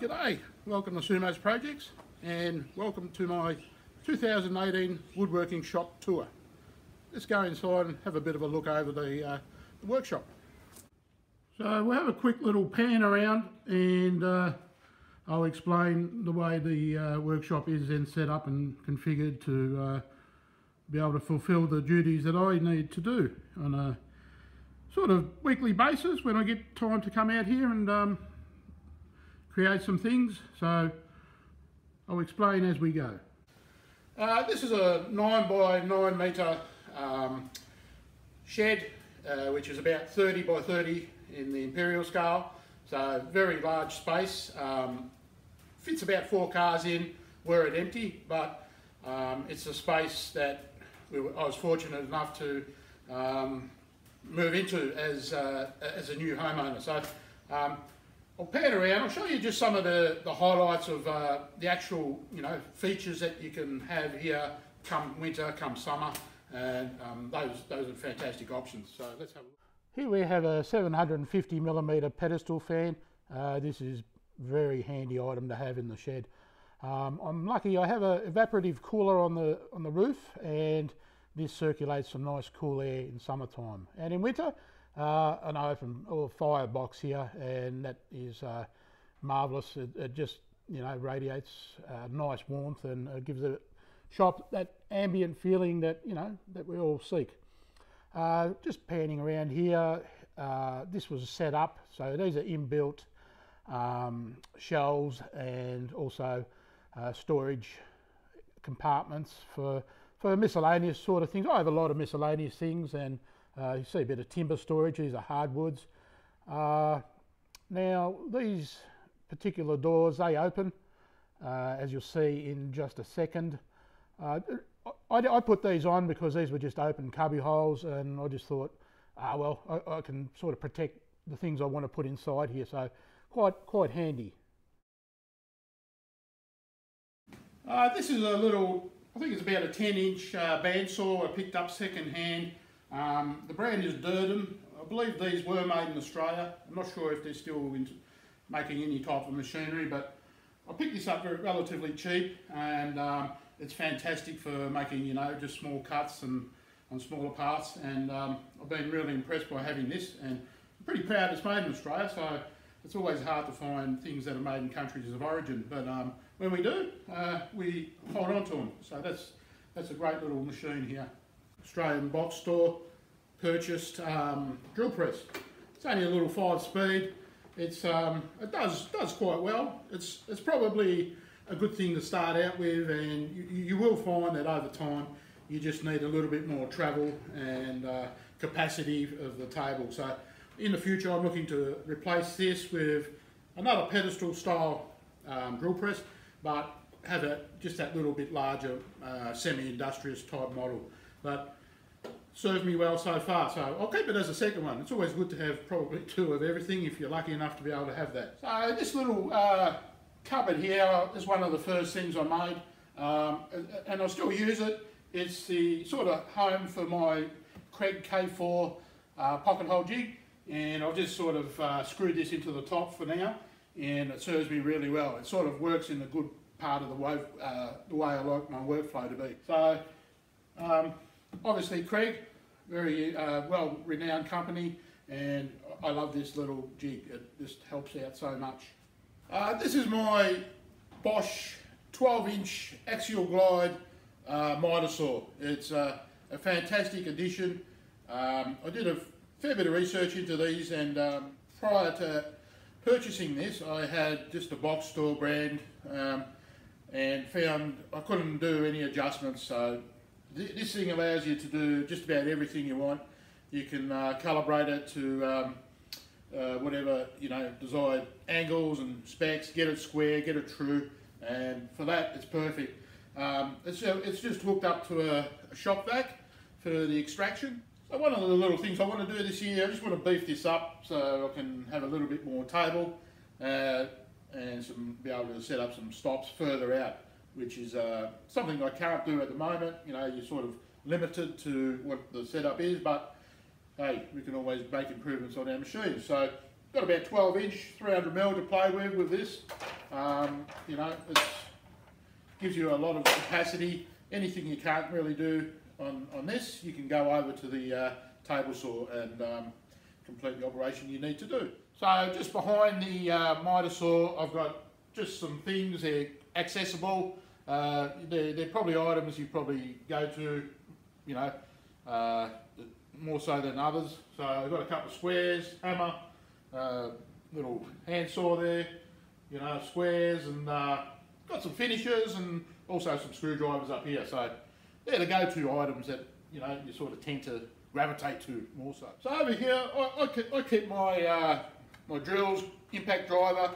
G'day, welcome to Sumo's Projects and welcome to my 2018 Woodworking Shop Tour. Let's go inside and have a bit of a look over the workshop. So we'll have a quick little pan around and I'll explain the way the workshop is then set up and configured to be able to fulfill the duties that I need to do on a sort of weekly basis when I get time to come out here and create some things. So I'll explain as we go. This is a 9 by 9 metre shed, which is about 30 by 30 in the imperial scale. So very large space. Fits about 4 cars in were it empty, but it's a space that I was fortunate enough to move into as a new homeowner. So I'll pan around. I'll show you just some of the highlights of the actual, features that you can have here come winter, come summer, and those are fantastic options. So let's have a look. Here we have a 750mm pedestal fan. This is a very handy item to have in the shed. I'm lucky I have an evaporative cooler on the roof, and this circulates some nice cool air in summertime. And in winter, an open firebox here, and that is marvellous. It just radiates nice warmth and gives the shop that ambient feeling that that we all seek. Just panning around here, this was set up, so these are inbuilt shelves and also storage compartments for miscellaneous sort of things. I have a lot of miscellaneous things, and you see a bit of timber storage. These are hardwoods. Now these particular doors, they open, as you'll see in just a second. I put these on because these were just open cubby holes, and I just thought, well, I can sort of protect the things I want to put inside here, so quite handy. This is a little, I think it's about a 10-inch bandsaw I picked up second hand. The brand is Durden. I believe these were made in Australia. I'm not sure if they're still making any type of machinery, but I picked this up relatively cheap, and it's fantastic for making just small cuts and on smaller parts. And I've been really impressed by having this, and I'm pretty proud it's made in Australia. So it's always hard to find things that are made in countries of origin, but when we do, we hold on to them. So that's a great little machine here. Australian box store, purchased drill press. It's only a little 5-speed. It does quite well. It's probably a good thing to start out with, and you will find that over time you just need a little bit more travel and capacity of the table. So in the future I'm looking to replace this with another pedestal style drill press, but have just that little bit larger semi-industrious type model. But served me well so far, so I'll keep it as a second one. It's always good to have probably 2 of everything if you're lucky enough to be able to have that. So this little cupboard here is one of the first things I made, and I still use it. It's the sort of home for my Kreg K4 pocket hole jig, and I've just sort of screwed this into the top for now, and it serves me really well. It sort of works in the good part of the way I like my workflow to be. So obviously Kreg, very well-renowned company, and I love this little jig. It just helps out so much. This is my Bosch 12-inch axial glide miter saw. It's a fantastic addition. I did a fair bit of research into these, and prior to purchasing this I had just a box store brand, and found I couldn't do any adjustments. So this thing allows you to do just about everything you want. You can calibrate it to whatever desired angles and specs, get it square, get it true, and for that it's perfect. It's just hooked up to a shop vac for the extraction. So one of the little things I want to do this year, I just want to beef this up so I can have a little bit more table and be able to set up some stops further out, which is something I can't do at the moment. You're sort of limited to what the setup is, but hey, we can always make improvements on our machines. So got about 12-inch, 300mm to play with this. You know, it gives you a lot of capacity. Anything you can't really do on this, you can go over to the table saw and complete the operation you need to do. So just behind the miter saw, I've got just some things. They're accessible. They're probably items you probably go to, you know, more so than others. So I've got a couple of squares, hammer, little hand saw there, you know, squares, and got some finishers and also some screwdrivers up here. So they're the go-to items that, you know, you sort of tend to gravitate to more so. So over here, I keep my my drills, impact driver.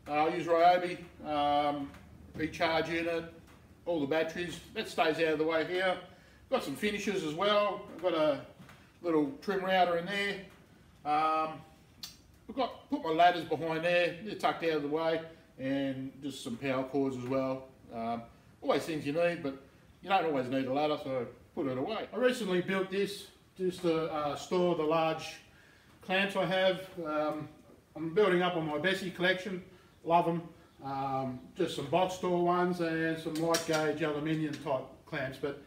I use Ryobi, recharge unit, all the batteries. That stays out of the way here. Got some finishers as well. I've got a little trim router in there. I've put my ladders behind there. They're tucked out of the way, and just some power cords as well. Always things you need, but you don't always need a ladder, so put it away. I recently built this just to store the large clamps I have. I'm building up on my Bessie collection. Love them. Just some box store ones and some light gauge aluminium type clamps, but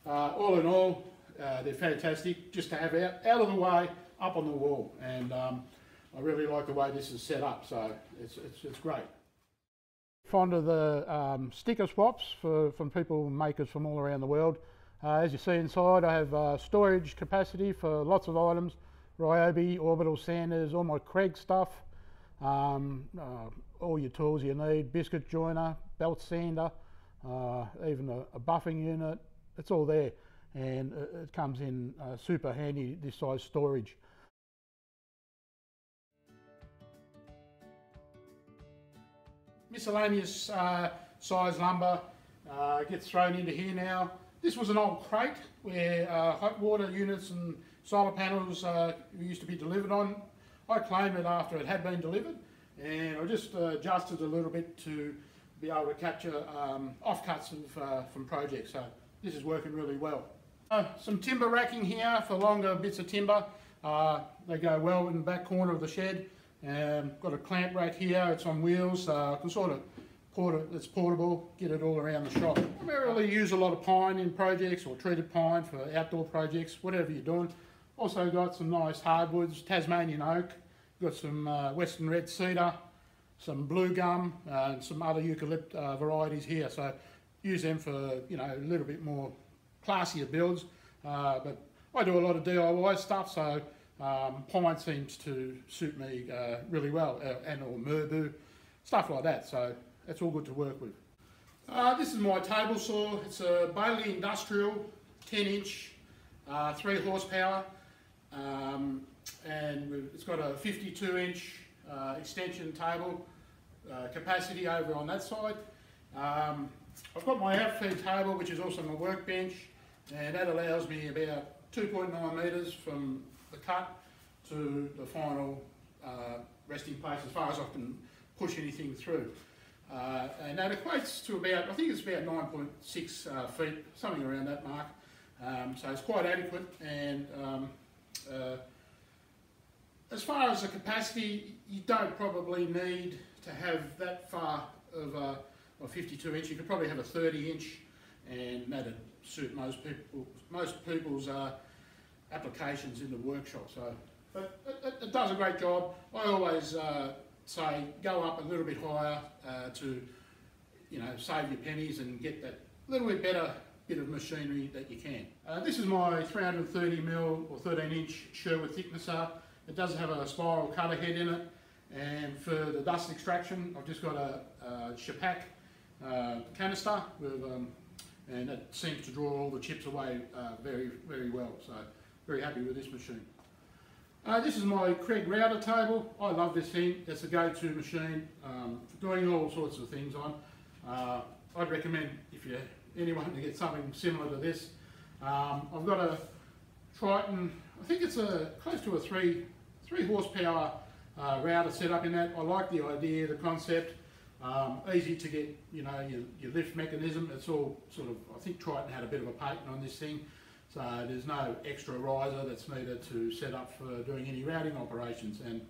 all in all, they're fantastic just to have out of the way, up on the wall, and I really like the way this is set up, so it's great. Fond of the sticker swaps from people, makers from all around the world. As you see inside, I have storage capacity for lots of items, Ryobi, orbital sanders, all my Kreg stuff, all your tools you need, biscuit joiner, belt sander, even a buffing unit. It's all there, and it comes in super handy, this size storage. Miscellaneous size lumber gets thrown into here now. This was an old crate where hot water units and solar panels used to be delivered on. I claimed it after it had been delivered, and I just adjusted a little bit to be able to capture offcuts from projects. So this is working really well. Some timber racking here for longer bits of timber. They go well in the back corner of the shed. Got a clamp rack here, it's on wheels, I can sort of it's portable, get it all around the shop. I primarily use a lot of pine in projects, or treated pine for outdoor projects, whatever you're doing. Also got some nice hardwoods, Tasmanian oak, got some western red cedar, some blue gum, and some other eucalypt varieties here. So use them for, you know, a little bit more classier builds. But I do a lot of DIY stuff, so pine seems to suit me really well, and or merbau, stuff like that. So that's all good to work with. This is my table saw. It's a Baileigh industrial, 10-inch, 3 horsepower, and it's got a 52-inch extension table capacity over on that side. I've got my outfeed table, which is also my workbench, and that allows me about 2.9 metres from the cut to the final resting place, as far as I can push anything through. And that equates to about, I think it's about 9.6 feet, something around that mark. So it's quite adequate, and as far as the capacity, you don't probably need to have that far of a 52-inch. You could probably have a 30-inch, and that'd suit most people's applications in the workshop. So, but it does a great job. I always say go up a little bit higher to, you know, save your pennies and get that little bit better bit of machinery that you can. This is my 330mm or 13-inch Sherwood Thicknesser. It does have a spiral cutter head in it, and for the dust extraction I've just got a Shapak canister with, and it seems to draw all the chips away very, very well. So very happy with this machine. This is my Kreg router table. I love this thing. It's a go-to machine for doing all sorts of things on. I'd recommend, if you're anyone, to get something similar to this. I've got a Triton, I think it's close to a 3 horsepower router set up in that. I like the idea, the concept. Easy to get, you know, your lift mechanism. It's all sort of, I think Triton had a bit of a patent on this thing. So there's no extra riser that's needed to set up for doing any routing operations, and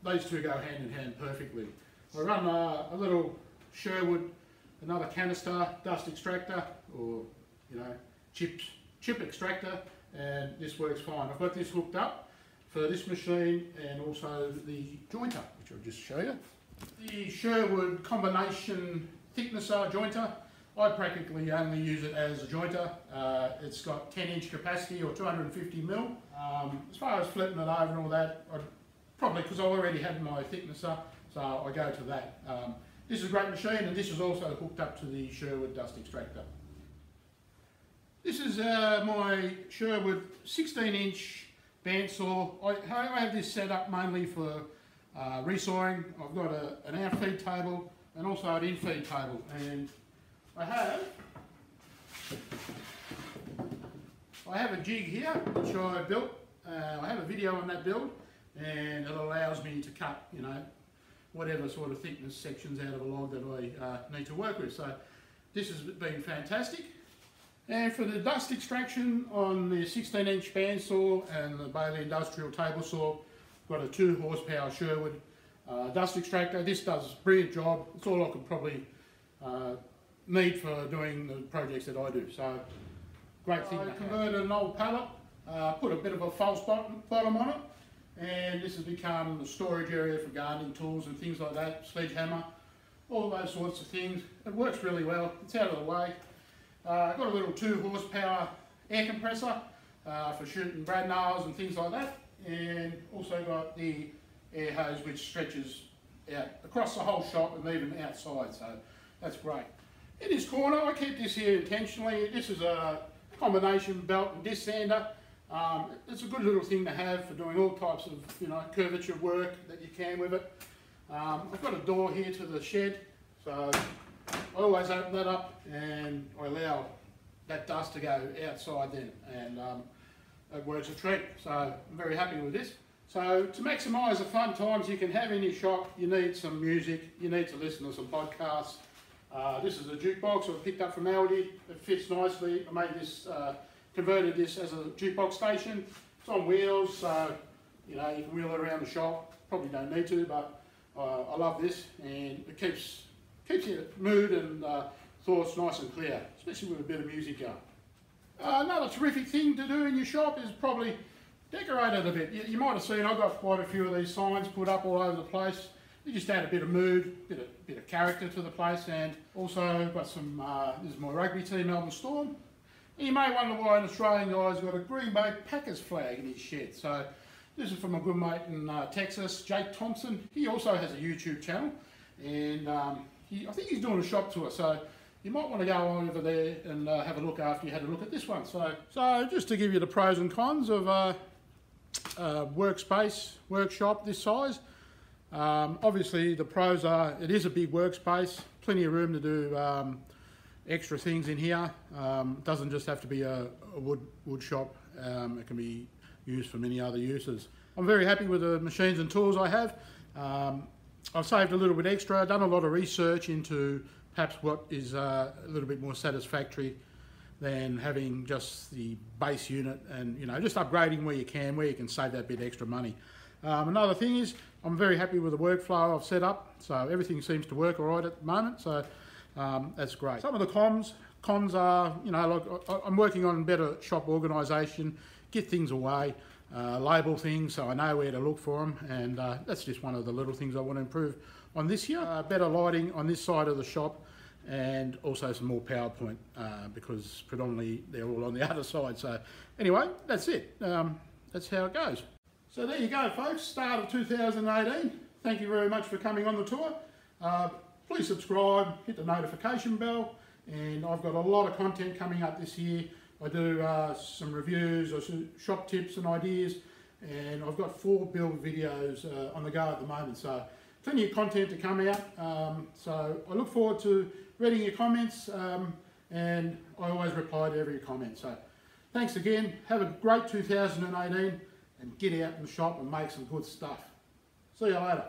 These two go hand in hand perfectly. I run a little Sherwood, another canister dust extractor, or chip extractor, and this works fine. I've got this hooked up for this machine and also the jointer, which I'll just show you. The Sherwood combination Thicknesser jointer, I practically only use it as a jointer. It's got 10-inch capacity or 250mm. As far as flipping it over and all that, probably because I already had my Thicknesser, so I go to that. This is a great machine, and this is also hooked up to the Sherwood dust extractor. This is my Sherwood 16-inch bandsaw. I have this set up mainly for resawing. I've got an out feed table and also an in feed table, and I have a jig here which I built. I have a video on that build, and it allows me to cut, whatever sort of thickness sections out of a log that I need to work with. So this has been fantastic. And for the dust extraction on the 16-inch bandsaw and the Baileigh industrial table saw, I've got a 2 horsepower Sherwood dust extractor. This does a brilliant job. It's all I could probably need for doing the projects that I do. So great thing. I converted an old pallet, put a bit of a false bottom on it, and this has become the storage area for gardening tools and things like that, sledgehammer, all those sorts of things. It works really well. It's out of the way. I've got a little 2 horsepower air compressor for shooting brad nails and things like that, and also got the air hose which stretches out across the whole shop and even outside, so that's great. In this corner, I keep this here intentionally. This is a combination belt and disc sander. It's a good little thing to have for doing all types of curvature work that you can with it. I've got a door here to the shed, so I always open that up and I allow that dust to go outside then, and it works a treat. So I'm very happy with this. So to maximise the fun times you can have in your shop, you need some music, you need to listen to some podcasts. This is a jukebox I picked up from Aldi. It fits nicely. I made this, converted this as a jukebox station. It's on wheels, so you can wheel it around the shop. Probably don't need to, but I love this, and it keeps your mood and thoughts nice and clear, especially with a bit of music going. Another terrific thing to do in your shop is probably decorate it a bit. You might have seen I've got quite a few of these signs put up all over the place. You just add a bit of mood, bit of character to the place, and also got some, this is my rugby team, Melbourne Storm. And you may wonder why an Australian guy's got a Green Bay Packers flag in his shed. So this is from my good mate in Texas, Jake Thompson. He also has a YouTube channel, and I think he's doing a shop tour, so you might want to go over there and have a look after you had a look at this one. So just to give you the pros and cons of workshop this size. Obviously the pros are, it is a big workspace, plenty of room to do extra things in here. Doesn't just have to be a wood shop, it can be used for many other uses. I'm very happy with the machines and tools I have. I've saved a little bit extra, done a lot of research into perhaps what is a little bit more satisfactory than having just the base unit, and just upgrading where you can save that bit extra money. Another thing is I'm very happy with the workflow I've set up, so everything seems to work all right at the moment, so that's great. Some of the cons are, like I'm working on better shop organisation, get things away, label things so I know where to look for them, and that's just one of the little things I want to improve on this year. Better lighting on this side of the shop, and also some more PowerPoint because predominantly they're all on the other side. So anyway, that's it. That's how it goes. So there you go, folks, start of 2018. Thank you very much for coming on the tour. Please subscribe, hit the notification bell, and I've got a lot of content coming up this year. I do some reviews, or some shop tips and ideas, and I've got 4 build videos on the go at the moment, so plenty of content to come out. So I look forward to reading your comments, and I always reply to every comment. So thanks again, have a great 2018, and get out in the shop and make some good stuff. See you later.